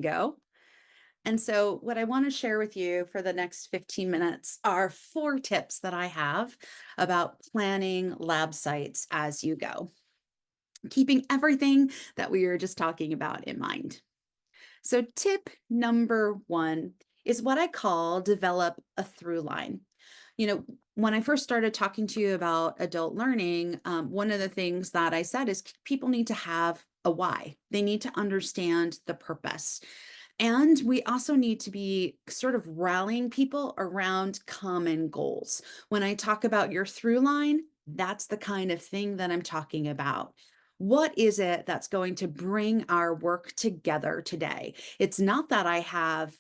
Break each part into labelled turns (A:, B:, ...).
A: go. And so, what I want to share with you for the next 15 minutes are 4 tips that I have about planning lab sites as you go, keeping everything that we were just talking about in mind. So, tip number 1 is what I call develop a through line. When I first started talking to you about adult learning, one of the things that I said is people need to have a why. They need to understand the purpose. And we also need to be sort of rallying people around common goals. When I talk about your through line, that's the kind of thing that I'm talking about. What is it that's going to bring our work together today? It's not that I have,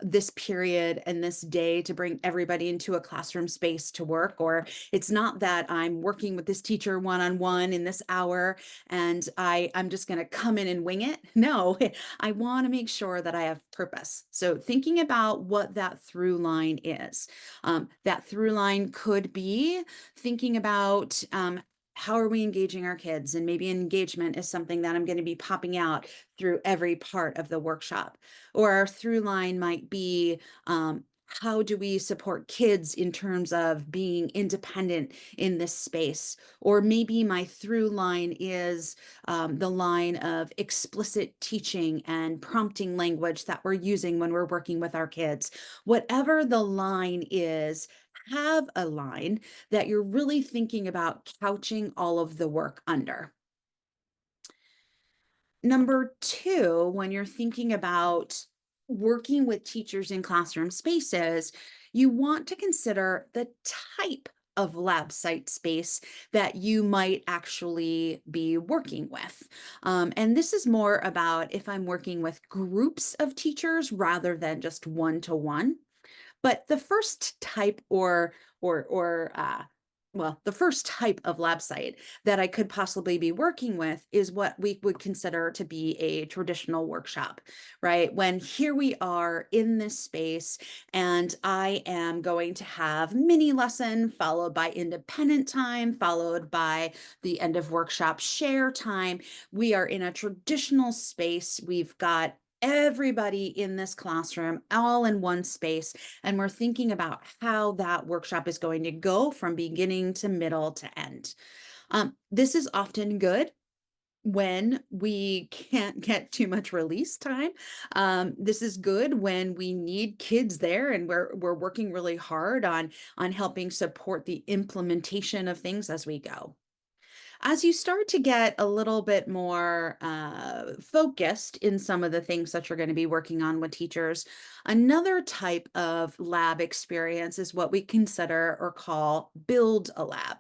A: this period and this day to bring everybody into a classroom space to work, or it's not that I'm working with this teacher one-on-one in this hour and I'm just going to come in and wing it. No, I want to make sure that I have purpose. So thinking about what that through line is. That through line could be thinking about how are we engaging our kids? And maybe engagement is something that I'm going to be popping out through every part of the workshop. Or our through line might be how do we support kids in terms of being independent in this space? Or maybe my through line is the line of explicit teaching and prompting language that we're using when we're working with our kids. Whatever the line is, have a line that you're really thinking about couching all of the work under. Number 2, when you're thinking about working with teachers in classroom spaces, you want to consider the type of lab site space that you might actually be working with. And this is more about if I'm working with groups of teachers rather than just one-to-one. But the first type the first type of lab site that I could possibly be working with is what we would consider to be a traditional workshop, right? When here we are in this space and I am going to have mini lesson followed by independent time, followed by the end of workshop share time. We are in a traditional space. We've got everybody in this classroom all in one space, and we're thinking about how that workshop is going to go from beginning to middle to end. This is often good when we can't get too much release time. This is good when we need kids there and we're working really hard on helping support the implementation of things as we go. As you start to get a little bit more focused in some of the things that you're going to be working on with teachers, another type of lab experience is what we consider or call build a lab.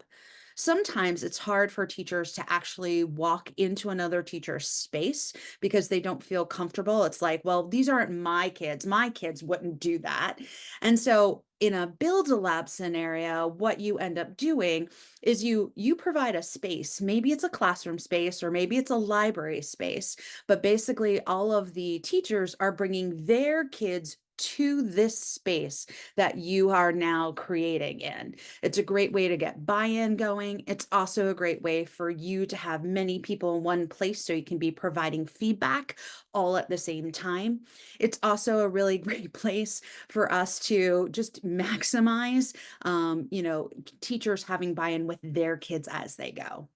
A: Sometimes it's hard for teachers to actually walk into another teacher's space because they don't feel comfortable. It's like, well, these aren't my kids. My kids wouldn't do that. And so in a build a lab scenario, what you end up doing is you provide a space. Maybe it's a classroom space or maybe it's a library space, but basically all of the teachers are bringing their kids to this space that you are now creating in. It's a great way to get buy-in going. It's also a great way for you to have many people in one place so you can be providing feedback all at the same time. It's also a really great place for us to just maximize, teachers having buy-in with their kids as they go.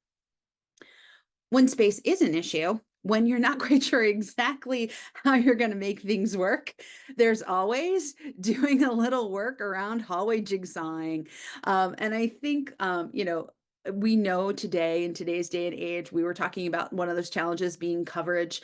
A: When space is an issue, when you're not quite sure exactly how you're going to make things work, there's always doing a little work around hallway jigsawing. And I think, we know today in today's day and age, we were talking about one of those challenges being coverage,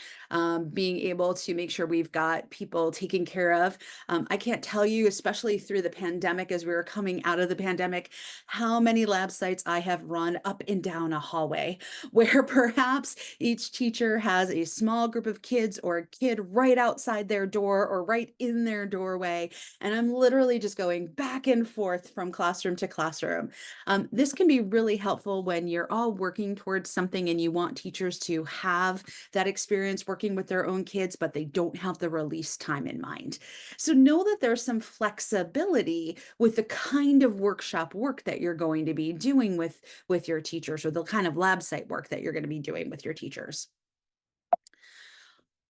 A: being able to make sure we've got people taken care of. I can't tell you, especially through the pandemic, as we were coming out of the pandemic, how many lab sites I have run up and down a hallway where perhaps each teacher has a small group of kids or a kid right outside their door or right in their doorway. And I'm literally just going back and forth from classroom to classroom. This can be really helpful when you're all working towards something and you want teachers to have that experience working with their own kids, but they don't have the release time in mind. So know that there's some flexibility with the kind of workshop work that you're going to be doing with your teachers, or the kind of lab site work that you're going to be doing with your teachers.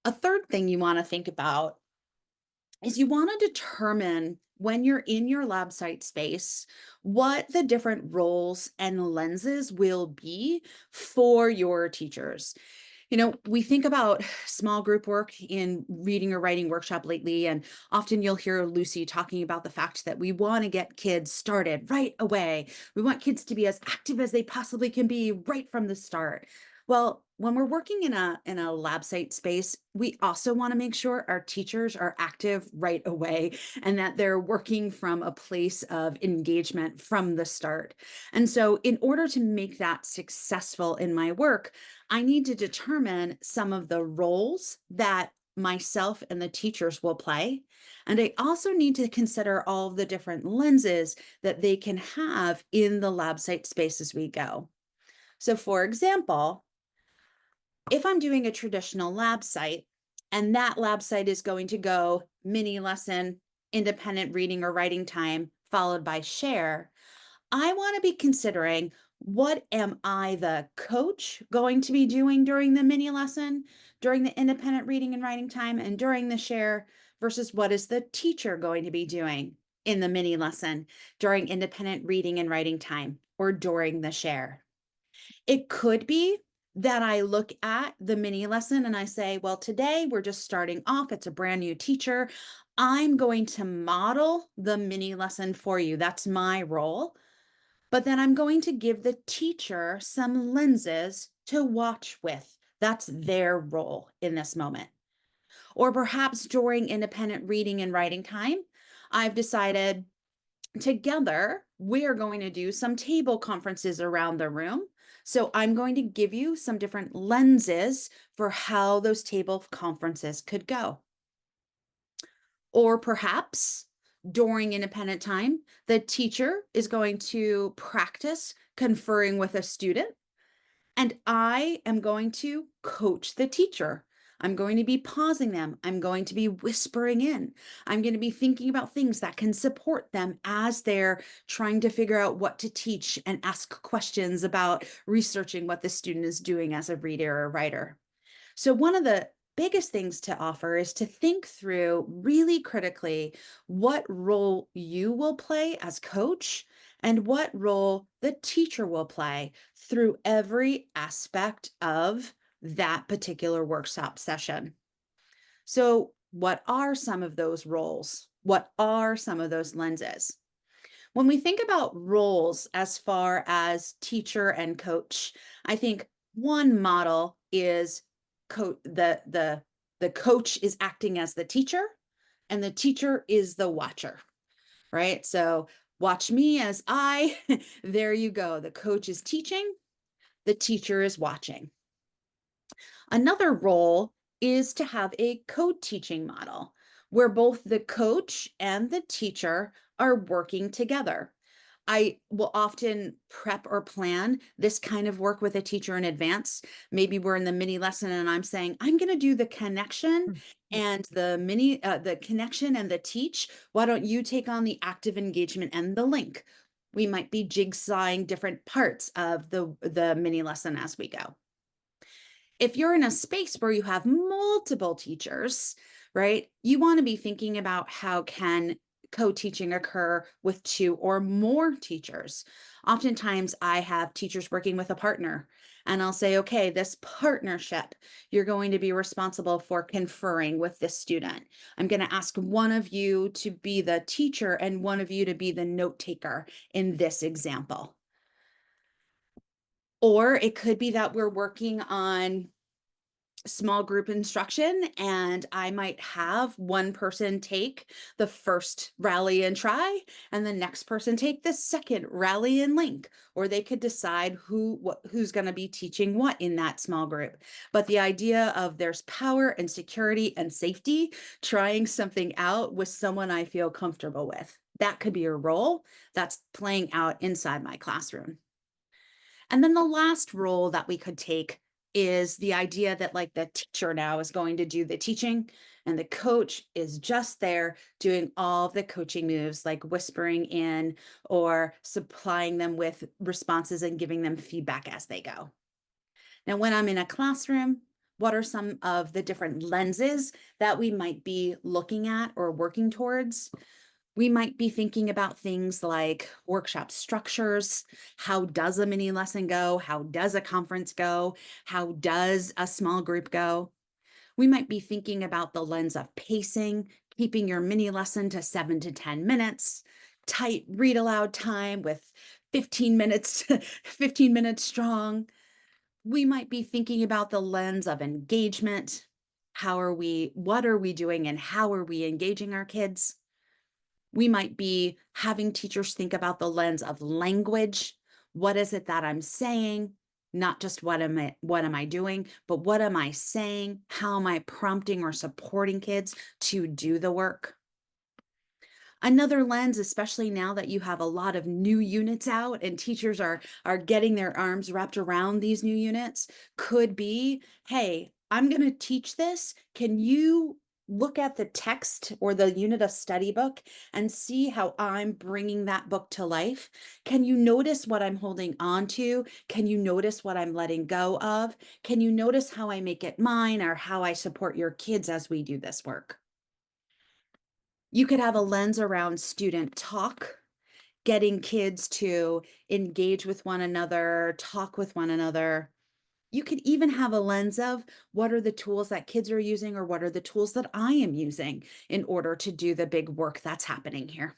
A: A third thing you want to think about is you want to determine when you're in your lab site space what the different roles and lenses will be for your teachers. We think about small group work in reading or writing workshop lately, and often you'll hear Lucy talking about the fact that we want to get kids started right away. We want kids to be as active as they possibly can be right from the start. Well, when we're working in a lab site space, we also want to make sure our teachers are active right away and that they're working from a place of engagement from the start. And so, in order to make that successful in my work, I need to determine some of the roles that myself and the teachers will play. And I also need to consider all of the different lenses that they can have in the lab site space as we go. So, for example, if I'm doing a traditional lab site and that lab site is going to go mini lesson, independent reading or writing time, followed by share, I want to be considering what am I, the coach, going to be doing during the mini lesson, during the independent reading and writing time, and during the share, versus what is the teacher going to be doing in the mini lesson, during independent reading and writing time, or during the share. It could be that I look at the mini lesson and I say, well, today we're just starting off. It's a brand new teacher. I'm going to model the mini lesson for you. That's my role. But then I'm going to give the teacher some lenses to watch with. That's their role in this moment. Or perhaps during independent reading and writing time, I've decided together we're going to do some table conferences around the room. So I'm going to give you some different lenses for how those table conferences could go. Or perhaps during independent time, the teacher is going to practice conferring with a student, and I am going to coach the teacher. I'm going to be pausing them. I'm going to be whispering in. I'm going to be thinking about things that can support them as they're trying to figure out what to teach and ask questions about researching what the student is doing as a reader or writer. So, one of the biggest things to offer is to think through really critically what role you will play as coach and what role the teacher will play through every aspect of that particular workshop session. So, what are some of those roles? What are some of those lenses? When we think about roles as far as teacher and coach, I think one model is the coach is acting as the teacher and the teacher is the watcher, right? So watch me as I, there you go. The coach is teaching, the teacher is watching. Another role is to have a co-teaching model where both the coach and the teacher are working together. I will often prep or plan this kind of work with a teacher in advance. Maybe we're in the mini lesson and I'm saying, I'm going to do the connection and the connection and the teach. Why don't you take on the active engagement and the link? We might be jigsawing different parts of the mini lesson as we go. If you're in a space where you have multiple teachers, right, you want to be thinking about how can co-teaching occur with two or more teachers. Oftentimes, I have teachers working with a partner, and I'll say, okay, this partnership, you're going to be responsible for conferring with this student. I'm going to ask one of you to be the teacher and one of you to be the note taker in this example. Or it could be that we're working on small group instruction and I might have one person take the first rally and try and the next person take the second rally and link, or they could decide who's going to be teaching what in that small group. But the idea of there's power and security and safety, trying something out with someone I feel comfortable with, that could be a role that's playing out inside my classroom. And then the last role that we could take is the idea that like the teacher now is going to do the teaching and the coach is just there doing all of the coaching moves like whispering in or supplying them with responses and giving them feedback as they go. Now, when I'm in a classroom, What are some of the different lenses that we might be looking at or working towards? We might be thinking about things like workshop structures. How does a mini lesson go? How does a conference go? How does a small group go? We might be thinking about the lens of pacing, keeping your mini lesson to 7 to 10 minutes, tight read aloud time with 15 minutes, 15 minutes strong. We might be thinking about the lens of engagement. What are we doing and how are we engaging our kids? We might be having teachers think about the lens of language. What is it that I'm saying? Not just what am I doing, but what am I saying? How am I prompting or supporting kids to do the work? Another lens, especially now that you have a lot of new units out and teachers are getting their arms wrapped around these new units, could be, hey, I'm going to teach this. Can you look at the text or the unit of study book and see how I'm bringing that book to life? Can you notice what I'm holding on to? Can you notice what I'm letting go of? Can you notice how I make it mine or how I support your kids as we do this work? You could have a lens around student talk, getting kids to engage with one another, talk with one another. You could even have a lens of what are the tools that kids are using or what are the tools that I am using in order to do the big work that's happening here.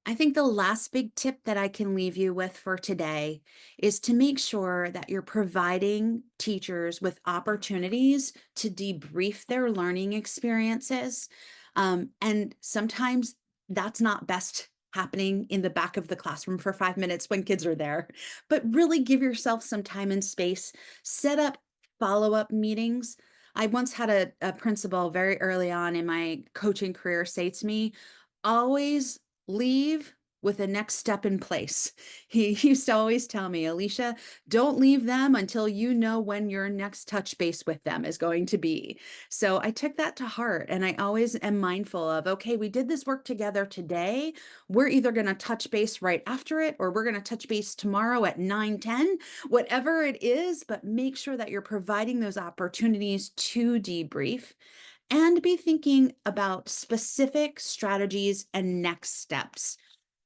A: I think the last big tip that I can leave you with for today is to make sure that you're providing teachers with opportunities to debrief their learning experiences. And sometimes that's not best happening in the back of the classroom for 5 minutes when kids are there, but really give yourself some time and space. Set up follow up meetings. I once had a principal very early on in my coaching career say to me, always leave with a next step in place. He used to always tell me, Alicia, don't leave them until you know when your next touch base with them is going to be. So I took that to heart and I always am mindful of, okay, we did this work together today. We're either going to touch base right after it or we're going to touch base tomorrow at 9:10, whatever it is, but make sure that you're providing those opportunities to debrief and be thinking about specific strategies and next steps.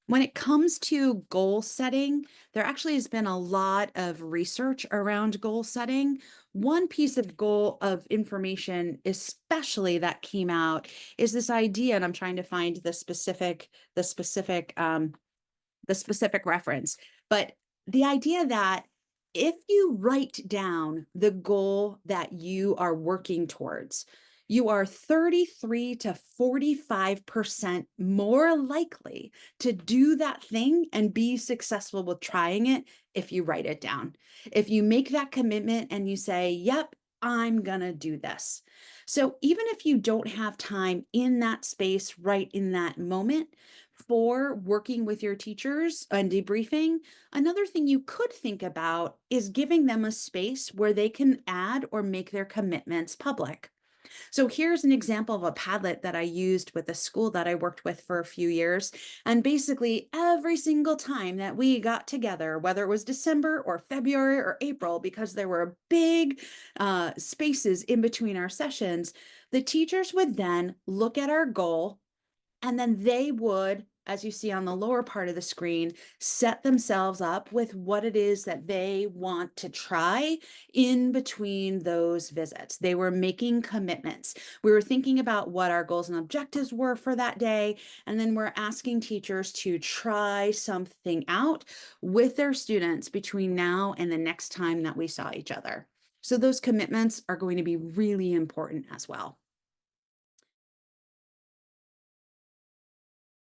A: When it comes to goal setting, there actually has been a lot of research around goal setting. One piece of goal of information, especially that came out, is this idea, and I'm trying to find the specific reference, but the idea that if you write down the goal that you are working towards, you are 33 to 45% more likely to do that thing and be successful with trying it if you write it down. If you make that commitment and you say, yep, I'm gonna do this. So even if you don't have time in that space right in that moment, for working with your teachers and debriefing, another thing you could think about is giving them a space where they can add or make their commitments public. So here's an example of a Padlet that I used with a school that I worked with for a few years. And basically, every single time that we got together, whether it was December or February or April, because there were big spaces in between our sessions, the teachers would then look at our goal and then they would, as you see on the lower part of the screen, set themselves up with what it is that they want to try in between those visits. They were making commitments. We were thinking about what our goals and objectives were for that day. And then we're asking teachers to try something out with their students between now and the next time that we saw each other. So those commitments are going to be really important as well.